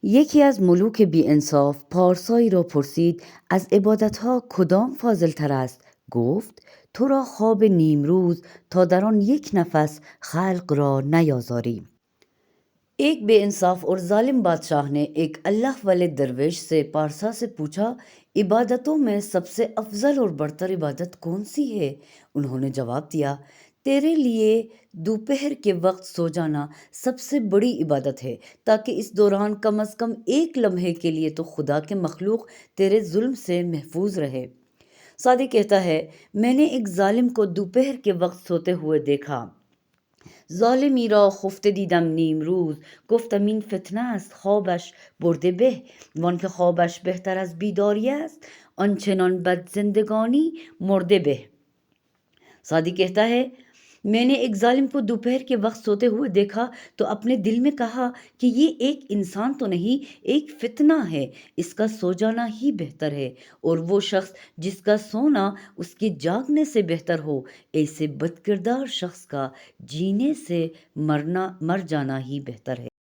یکی از ملوک بی انصاف پارسایی را پرسید از عبادتها کدام فاضل تر است؟ گفت تو را خواب نیمروز تا در آن یک نفس خلق را نیازاری۔ ایک بے انصاف اور ظالم بادشاہ نے ایک اللہ والے درویش سے پارسا سے پوچھا عبادتوں میں سب سے افضل اور برتر عبادت کون سی ہے؟ انہوں نے جواب دیا تیرے لیے دوپہر کے وقت سو جانا سب سے بڑی عبادت ہے تاکہ اس دوران کم از کم ایک لمحے کے لیے تو خدا کے مخلوق تیرے ظلم سے محفوظ رہے۔ سعدی کہتا ہے میں نے ایک ظالم کو دوپہر کے وقت سوتے ہوئے دیکھا۔ ظالمی را خفته دیدم نیم روز گفتم این فتنه است خوابش برده به وان که خوابش بهتر از بیداری است آنچنان بد زندگانی مرده به۔ سعدی کہتا ہے میں نے ایک ظالم کو دوپہر کے وقت سوتے ہوئے دیکھا تو اپنے دل میں کہا کہ یہ ایک انسان تو نہیں ایک فتنہ ہے، اس کا سو جانا ہی بہتر ہے، اور وہ شخص جس کا سونا اس کے جاگنے سے بہتر ہو، ایسے بد کردار شخص کا جینے سے مر جانا ہی بہتر ہے۔